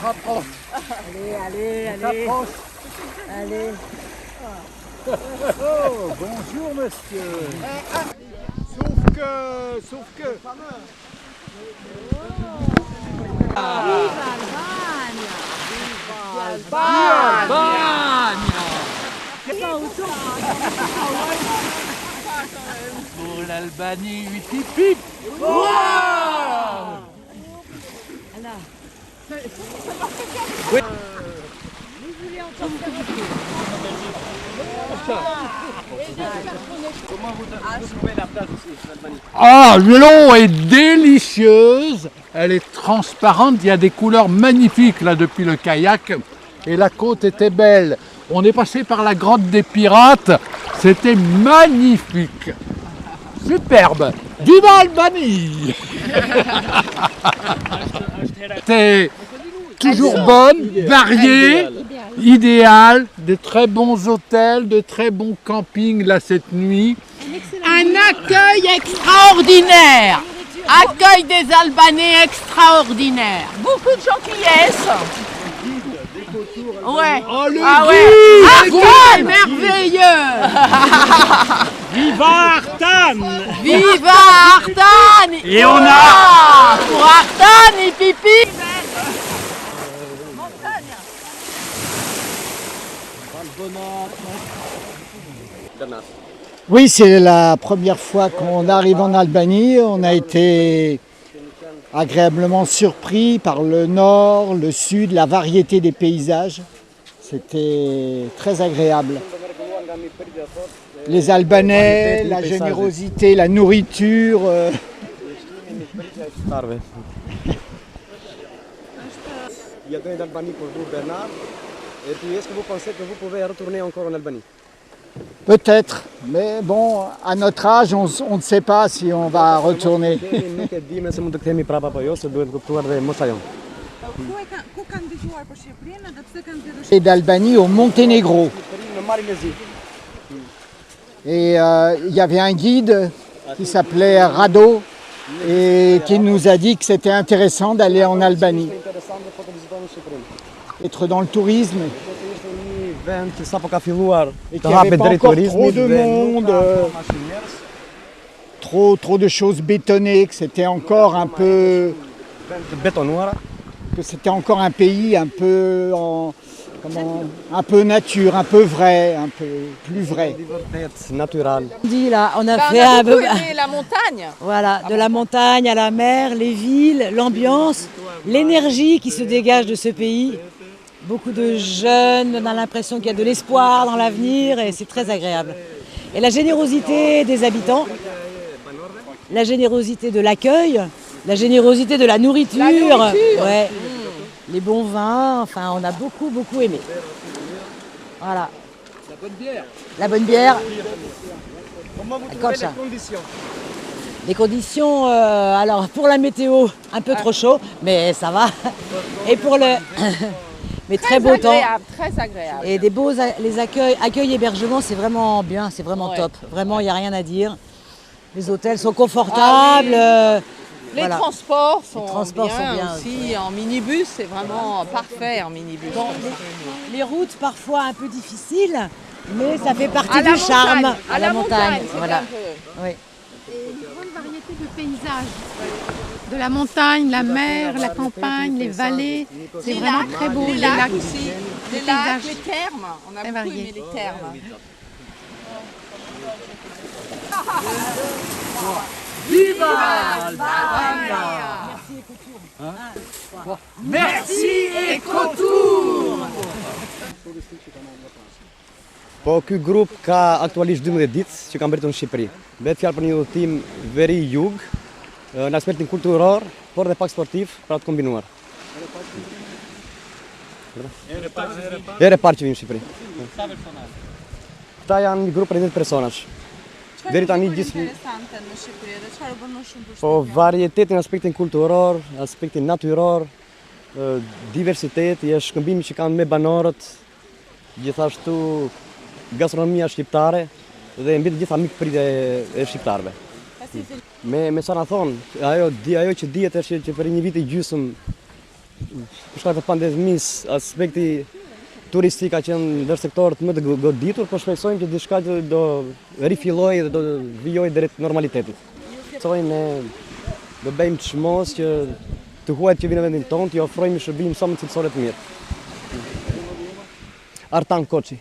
Rapproche. Allez. Rapproche. Allez. Oh, bonjour monsieur. Sauf que. Pour l'Albanie, 8 hip. Ah, l'eau est délicieuse, elle est transparente, il y a des couleurs magnifiques là depuis le kayak et la côte était belle. On est passé par la grotte des pirates, c'était magnifique, superbe. Viva Albanie. C'est toujours bonne, variée, idéale, de très bons hôtels, de très bons campings là cette nuit. Un accueil extraordinaire. Accueil des Albanais extraordinaire. Beaucoup de gentillesse. Ouais. Oh, le Accueil merveilleux. Viva Artan. Viva Artan. Et on a... Pour Artan et Pipi. Oui, c'est la première fois qu'on arrive en Albanie. On a été agréablement surpris par le nord, le sud, la variété des paysages. C'était très agréable. Les Albanais, la générosité, la nourriture. Il y a deux d'Albanie pour vous, Bernard. Et puis, est-ce que vous pensez que vous pouvez retourner encore en Albanie? Peut-être, mais bon, à notre âge, on ne sait pas si on va retourner. Et d'Albanie au Monténégro. Et il y avait un guide qui s'appelait Rado et qui nous a dit que c'était intéressant d'aller en Albanie. Être dans le tourisme. Et qu'il n'y avait pas encore trop de monde, trop de choses bétonnées, que c'était encore un peu... que c'était encore un pays un peu un peu nature, un peu vrai, un peu plus vrai. Dit là, on a On fait a un beaucoup peu... aimé la montagne. Voilà, de la montagne à la mer, les villes, l'ambiance, l'énergie qui se dégage de ce pays. Beaucoup de jeunes, on a l'impression qu'il y a de l'espoir dans l'avenir et c'est très agréable. Et la générosité des habitants, la générosité de l'accueil, la générosité de la nourriture, ouais, les bons vins, enfin on a beaucoup aimé. Voilà. La bonne bière. La bonne bière. Comment vous Comme trouvez ça. les conditions? Les conditions, alors pour la météo, un peu trop chaud, mais ça va. Et pour le... mais très beau temps. Très agréable. Et des beaux les accueils hébergement, c'est vraiment bien, c'est vraiment Ouais. top. Vraiment, il n'y a rien à dire. Les hôtels sont confortables. Les voilà. transports sont transports sont bien aussi. En minibus, c'est vraiment parfait en minibus. Les routes parfois un peu difficiles, mais ça fait partie À la du charme. montagne, à la montagne, c'est voilà. un peu- Oui. Et une grande variété de paysages. De la montagne, la mer, la campagne, les vallées. C'est Les vraiment lacs, très beau. Les lacs aussi. Les lacs, paysages. les thermes. On a Très beaucoup varié. aimé les thermes. Merci Ecotour. Po ky grup ka aktualisht 12 ditë që kam mbritur në Shqipëri. Bëhet fjalë për një udhëtim veri jug, në aspektin kulturor, por dhe pak sportiv, pra të kombinuar. Herë e parë që vim në Shqipëri. Këta janë një grup për 10 personash. Deri tani gjithë Interesante në Shqipëri, dhe çfarë u bën më shumë për po varieteti në aspektin kulturor, aspektin natyror, diversiteti, është shkëmbimi që kanë me banorët, gjithashtu gastronomia shqiptare, dhe mbi të gjitha mikpritje e shqiptarëve. Me sa na thonë, ajo që dihet është që për një vit i gjysmë për shkak të pandemisë aspekti turistik ka qenë ndër sektorët më të goditur, por shpresojmë që diçka që do rifillojë dhe do vijojë drejt normalitetit. Shpresojmë ne do bëjmë çmos që të huajt që vinë në vendin tonë, t'i ofrojmë shërbim sa më cilësore të mirë. Artan Koçi.